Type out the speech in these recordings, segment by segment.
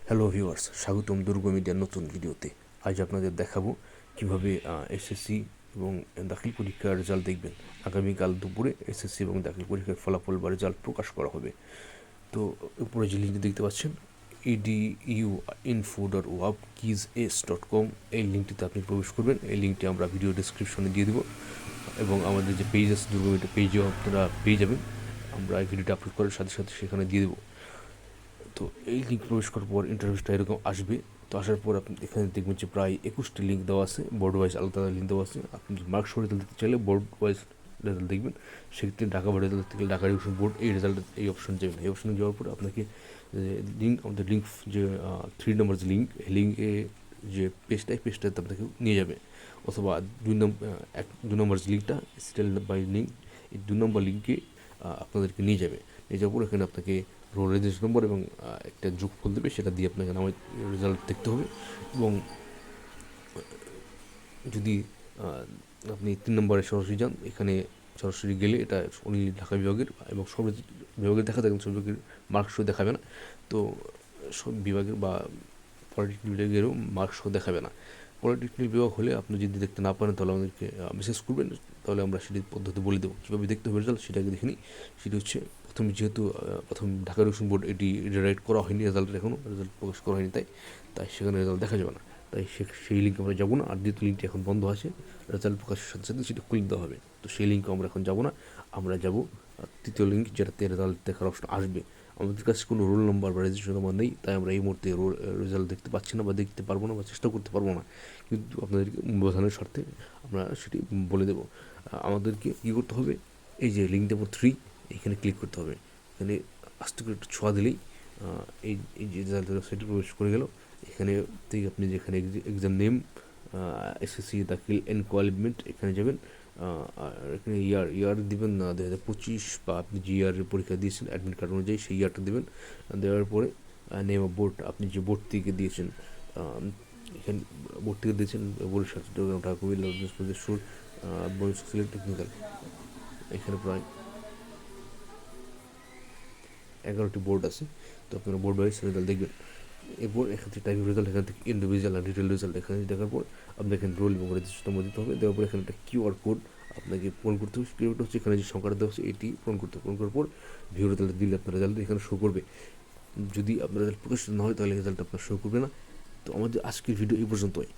Hello viewers, স্বাগতম দুর্গ মিডিয়ার নতুন ভিডিওতে। আজ আপনাদের দেখাবো কিভাবে এসএসসি এবং দাখিল পরীক্ষার রেজাল্ট দেখবেন। আগামীকাল দুপুরে এসএসসি এবং দাখিল পরীক্ষার ফলাফল বা রেজাল্ট প্রকাশ করা হবে। তো উপরে যে লিঙ্কটি দেখতে পাচ্ছেন eduinfo.wapkeys.com, এই লিঙ্কটিতে আপনি প্রবেশ করবেন। এই লিঙ্কটি আমরা ভিডিও ডিসক্রিপশনে দিয়ে দেবো এবং আমাদের যে পেজ আছে দুর্গ মিডিয়া পেজেও আপনারা পেয়ে যাবেন। আমরা এই ভিডিওটা আপলোড করার সাথে সাথে সেখানে দিয়ে দেবো। তো এই লিঙ্ক প্রবেশ করার পর ইন্টারভিউটা এরকম আসবে। তো আসার পর আপনি এখানে দেখবেন যে প্রায় 21টি লিঙ্ক দেওয়া আছে, বোর্ড ওয়াইজ আলাদা লিঙ্ক দেওয়া আছে। আপনি মার্কস রেজাল্ট দিতে চাইলে বোর্ড ওয়াইজ রেজাল্ট দেখবেন। সেক্ষেত্রে ঢাকা বোর্ড রেজাল্ট থেকে ঢাকা এডুকেশন বোর্ড এই রেজাল্ট এই অপশন যাবেন। এই অপশনে যাওয়ার পর আপনাকে লিঙ্ক আমাদের লিঙ্ক যে 3 নম্বর যে লিঙ্ক, এই লিঙ্কে যে পেজটাতে আপনাকে নিয়ে যাবে। অথবা 2 নম্বর যে লিঙ্কটা স্টাইল বাই লিঙ্ক, এই 2 নম্বর লিঙ্কে আপনাদেরকে নিয়ে যাবে। নিয়ে যাওয়ার পর এখানে আপনাকে রোল রেজিস্ট্রেশন নম্বর এবং একটা যোগফল দেবে, সেটা দিয়ে আপনাকে নামের রেজাল্ট দেখতে হবে। এবং যদি আপনি 3 নম্বরে সরাসরি যান, এখানে সরাসরি গেলে এটা উনি ঢাকা বিভাগের এবং সব বিভাগের দেখা যায়, সব বিভাগের মার্কশো দেখাবে না। তো সব বিভাগের বা পলিটেকনিক বিভাগেরও মার্কশো দেখাবে না। পলিটেকনিক বিভাগ হলে আপনি যদি দেখতে না পারেন তাহলে আমাদেরকে মেসেজ করবেন, তাহলে আমরা সেটি পদ্ধতি বলে দেবো কীভাবে দেখতে হবে রেজাল্ট। সেটাকে দেখে নিই। সেটি হচ্ছে যেহেতু প্রথম ঢাকা এডুকেশন বোর্ড এটি রাইট করা হয়নি, রেজাল্টের এখনও রেজাল্ট প্রকাশ করা হয়নি, তাই সেখানে রেজাল্ট দেখা যাবে না। তাই সেই লিঙ্কে আমরা যাবো না। আর দ্বিতীয় লিঙ্কটি এখন বন্ধ আছে, রেজাল্ট প্রকাশের সাথে সাথে সেটা খুলে দেওয়া হবে। তো সেই লিঙ্কে আমরা এখন যাবো না, আমরা যাব তৃতীয় লিঙ্ক, যেটাতে রেজাল্ট দেখার অপশন আসবে। আমাদের কাছে কোনো রোল নম্বর বা রেজিস্ট্রেশন নম্বর নেই, তাই আমরা এই মুহূর্তে রেজাল্ট দেখতে পাচ্ছি না বা দেখতে পারবো না বা চেষ্টা করতে পারবো না। কিন্তু আপনাদেরকে বোঝানোর স্বার্থে আমরা সেটি বলে দেবো। আমাদেরকে কী করতে হবে, এই যে লিঙ্ক নম্বর 3, এখানে ক্লিক করতে হবে। এখানে আস্তে করে একটু ছোঁয়া দিলেই এই যে রেজাল্ট ওয়েবসাইটে প্রবেশ করে গেল। এখানে থেকে আপনি যেখানে এক্সাম নেম, এসএসসি দাখিল এনকোয়ালিমেন্ট, এখানে যাবেন। আর এখানে ইয়ার দিবেন 2025, বা আপনি যে ইয়ারের পরীক্ষা দিয়েছেন অ্যাডমিট কার্ড অনুযায়ী সেই ইয়ারটা দেবেন। দেওয়ার পরে নেম অফ বোর্ড, আপনি যে বোর্ড থেকে দিয়েছেন, এখানে বোর্ড থেকে দিয়েছেন বরিশাল, চট্টগ্রাম, ঢাকা, কুমিল্লা, যশোর, সিলেট টেকনিক্যাল। এখানে প্রায় 11টি বোর্ড আছে। তো আপনারা বোর্ড ওয়াইজ রেজাল্ট দেখবেন। এরপর এখান থেকে টাইপিং রেজাল্ট, এখান থেকে ইন্ডিভিজুয়াল আর ডিটেল রেজাল্ট এখানে দেখার পর আপনাকে এখানে রোল এবং রেজিস্ট্রেশন নম্বর দিতে হবে। দেওয়ার পর এখানে একটা কিউআর কোড আপনাকে পূরণ করতে হবে। কিউআর হচ্ছে এখানে যে সংখ্যাটা দেওয়া হচ্ছে এটি পূরণ করার পর ভিউ রেজাল্ট দিলে আপনার রেজাল্ট এখানে শো করবে। যদি আপনার রেজাল্ট প্রকাশিত না হয় তাহলে রেজাল্ট আপনার শো করবে না। তো আমাদের আজকের ভিডিও এই পর্যন্তই।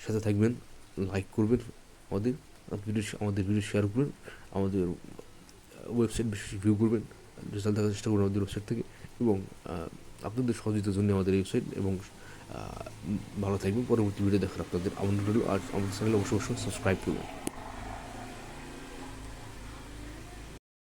সাথে থাকবেন, লাইক করবেন, আমাদের ভিডিও শেয়ার করবেন, আমাদের ওয়েবসাইট বেশি ভিউ করবেন, রেজাল্ট দেখার চেষ্টা করবেন আমাদের ওয়েবসাইট থেকে। এবং আপনাদের সহযোগিতার জন্য আমাদের এই ওয়েবসাইট। এবং ভালো থাকবেন। পরবর্তী ভিডিও দেখার আপনাদের আমন্ত্রণ রইল। আর আমাদের চ্যানেল অবশ্যই সাবস্ক্রাইব করবেন।